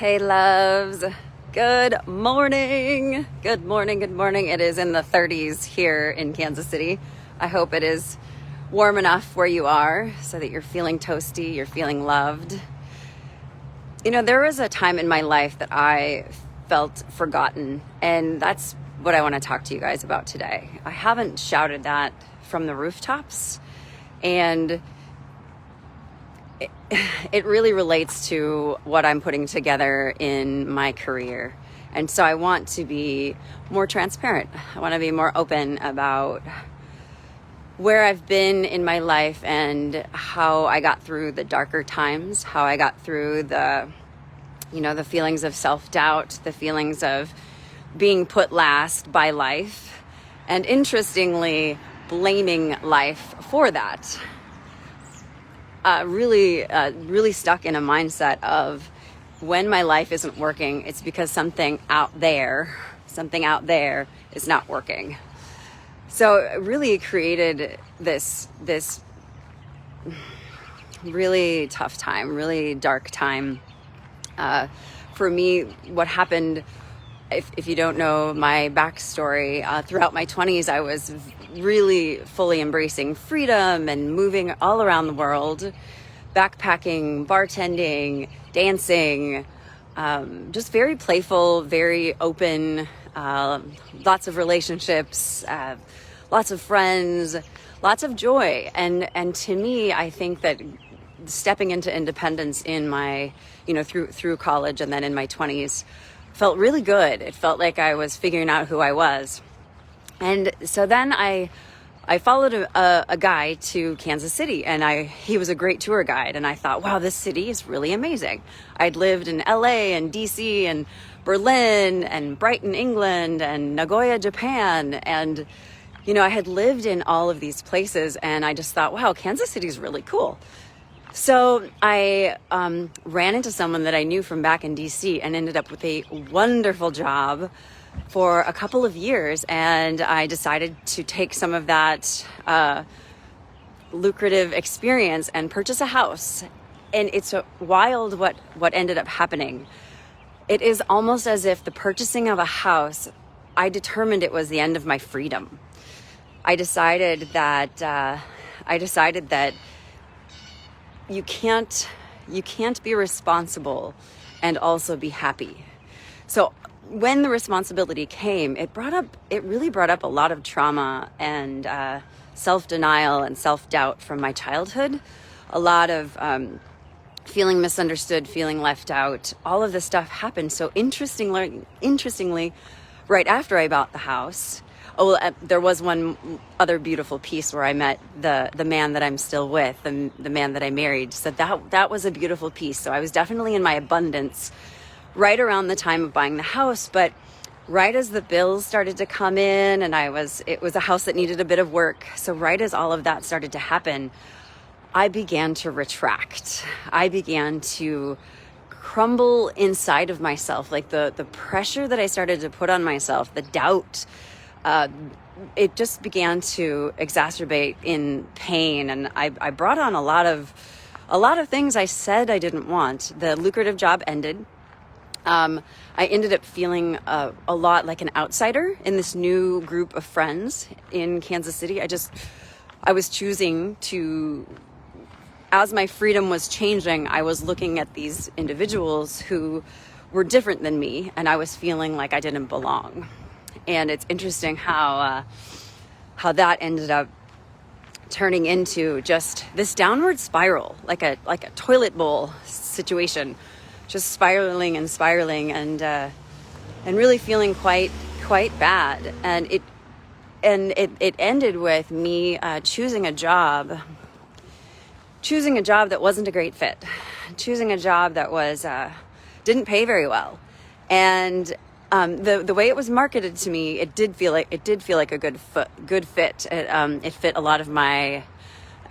Hey loves, good morning. Good morning, good morning. It is in the 30s here in Kansas City. I hope it is warm enough where you are so that you're feeling toasty, you're feeling loved. You know, there was a time in my life that I felt forgotten, and that's what I want to talk to you guys about today. I haven't shouted that from the rooftops, and it really relates to what I'm putting together in my career. And so I want to be more transparent. I want to be more open about where I've been in my life and how I got through the darker times, how I got through the feelings of self-doubt, the feelings of being put last by life, and interestingly, blaming life for that. Really stuck in a mindset of when my life isn't working, it's because something out there is not working. So it really created this really tough time, really dark time. For me, what happened, if you don't know my backstory, throughout my 20s, I was really fully embracing freedom and moving all around the world, backpacking, bartending, dancing, just very playful, very open, lots of relationships, lots of friends, lots of joy. And to me, I think that stepping into independence in my, through college and then in my 20s felt really good. It felt like I was figuring out who I was. And so then I followed a guy to Kansas City, and he was a great tour guide. And I thought, wow, this city is really amazing. I'd lived in LA and DC and Berlin and Brighton, England, and Nagoya, Japan. And, I had lived in all of these places, and I just thought, wow, Kansas City is really cool. So I ran into someone that I knew from back in DC and ended up with a wonderful job for a couple of years, and I decided to take some of that lucrative experience and purchase a house. And it's wild what ended up happening. It is almost as if the purchasing of a house, I determined it was the end of my freedom. I decided that you can't be responsible and also be happy. So when the responsibility came, it really brought up a lot of trauma and self-denial and self-doubt from my childhood. A lot of feeling misunderstood, feeling left out. All of this stuff happened. So interestingly, right after I bought the house, there was one other beautiful piece where I met the man that I'm still with, the man that I married. So that was a beautiful piece. So I was definitely in my abundance right around the time of buying the house, but right as the bills started to come in, and it was a house that needed a bit of work. So right as all of that started to happen, I began to retract. I began to crumble inside of myself, like the pressure that I started to put on myself, the doubt, it just began to exacerbate in pain. And I brought on a lot of things I said I didn't want. The lucrative job ended. I ended up feeling a lot like an outsider in this new group of friends in Kansas City. I was choosing to, as my freedom was changing, I was looking at these individuals who were different than me, and I was feeling like I didn't belong. And it's interesting how that ended up turning into just this downward spiral, like a toilet bowl situation, just spiraling and really feeling quite bad. And it ended with me choosing a job that wasn't a great fit, choosing a job that was didn't pay very well, and the way it was marketed to me, it did feel like a good fit. It fit a lot of my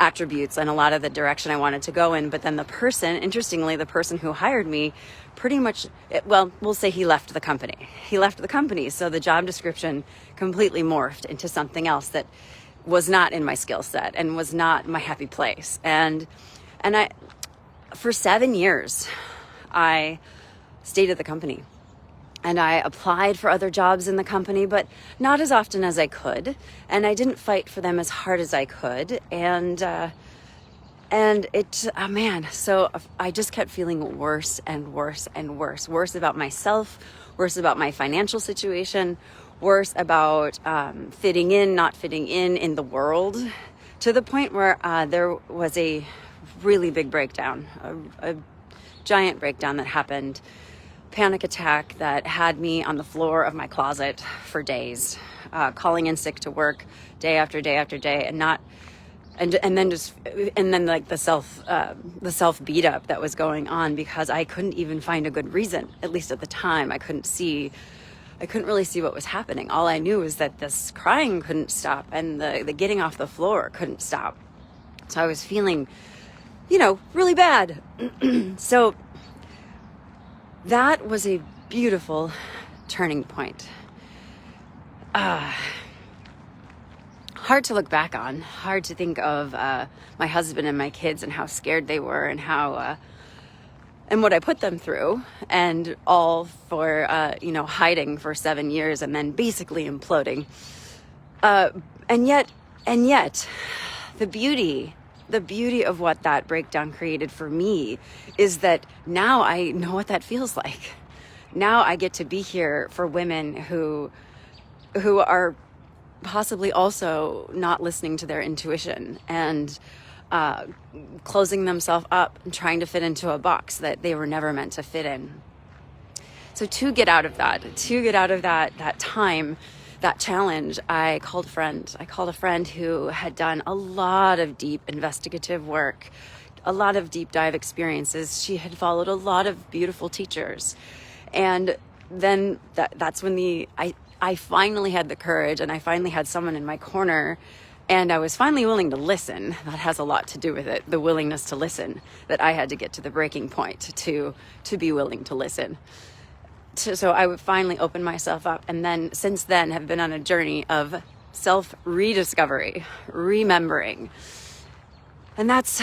attributes and a lot of the direction I wanted to go in. But then the person who hired me, pretty much, we'll say he left the company. So the job description completely morphed into something else that was not in my skill set and was not my happy place. And for 7 years, I stayed at the company. And I applied for other jobs in the company, but not as often as I could. And I didn't fight for them as hard as I could. And so I just kept feeling worse and worse and worse. Worse about myself, worse about my financial situation, worse about fitting in, not fitting in the world, to the point where there was a really big breakdown, a giant breakdown that happened. Panic attack that had me on the floor of my closet for days, calling in sick to work day after day after day, and then like the self beat up that was going on because I couldn't even find a good reason. At least at the time, I couldn't really see what was happening. All I knew was that this crying couldn't stop and the getting off the floor couldn't stop. So I was feeling, really bad. So that was a beautiful turning point. Hard to look back on, hard to think of my husband and my kids and how scared they were and how and what I put them through, and all for hiding for 7 years and then basically imploding. And yet the beauty of what that breakdown created for me is that now I know what that feels like. Now I get to be here for women who are possibly also not listening to their intuition and closing themselves up and trying to fit into a box that they were never meant to fit in. So to get out of that time, that challenge, I called a friend who had done a lot of deep investigative work, a lot of deep dive experiences. She had followed a lot of beautiful teachers. And then that's when I finally had the courage, and I finally had someone in my corner, and I was finally willing to listen. That has a lot to do with it, the willingness to listen, that I had to get to the breaking point to be willing to listen. So I would finally open myself up, and then since then have been on a journey of self-rediscovery, remembering. And that's,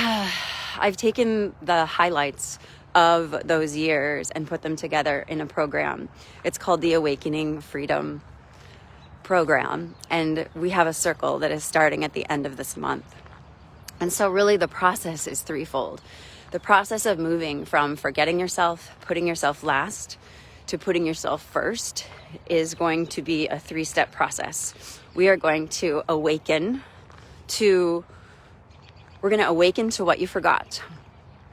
I've taken the highlights of those years and put them together in a program. It's called the Awakening Freedom Program, and we have a circle that is starting at the end of this month. And so really the process is threefold. The process of moving from forgetting yourself, putting yourself last, to putting yourself first is going to be a 3-step process. We are going to awaken to what you forgot.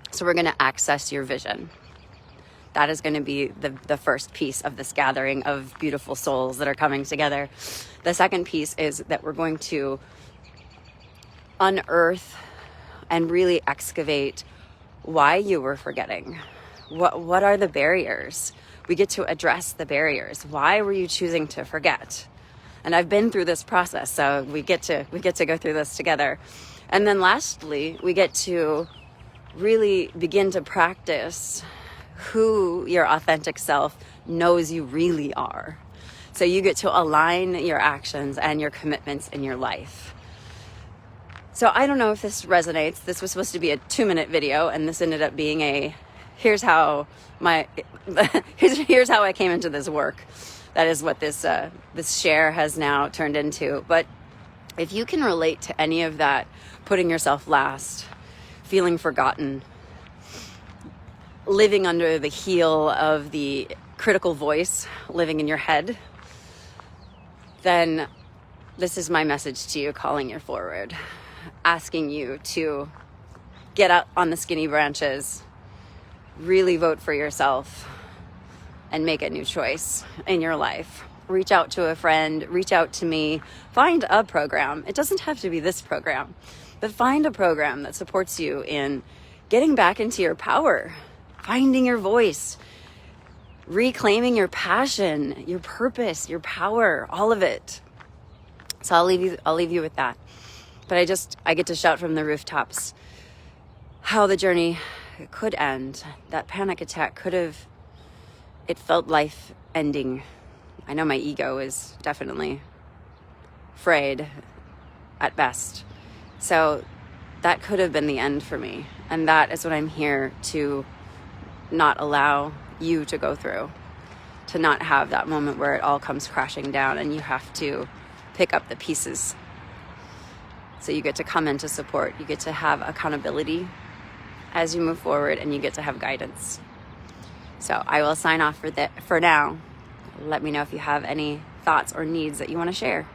So we're going to access your vision. That is going to be the first piece of this gathering of beautiful souls that are coming together. The second piece is that we're going to unearth and really excavate why you were forgetting. What are the barriers? We get to address the barriers. Why were you choosing to forget? And I've been through this process, so we get to go through this together. And then lastly, we get to really begin to practice who your authentic self knows you really are. So you get to align your actions and your commitments in your life. So I don't know if this resonates. This was supposed to be a 2-minute video, and this ended up being here's how I came into this work. That is what this share has now turned into. But if you can relate to any of that, putting yourself last, feeling forgotten, living under the heel of the critical voice living in your head, then this is my message to you, calling you forward, asking you to get out on the skinny branches, really vote for yourself, and make a new choice in your life. Reach out to a friend, reach out to me, find a program. It doesn't have to be this program, but find a program that supports you in getting back into your power, finding your voice, reclaiming your passion, your purpose, your power, all of it. So I'll leave you with that. But I get to shout from the rooftops how the journey could end. That panic attack it felt life ending. I know my ego is definitely frayed at best. So that could have been the end for me. And that is what I'm here to not allow you to go through, to not have that moment where it all comes crashing down and you have to pick up the pieces. So you get to come into support, you get to have accountability as you move forward, and you get to have guidance. So I will sign off for now. Let me know if you have any thoughts or needs that you want to share.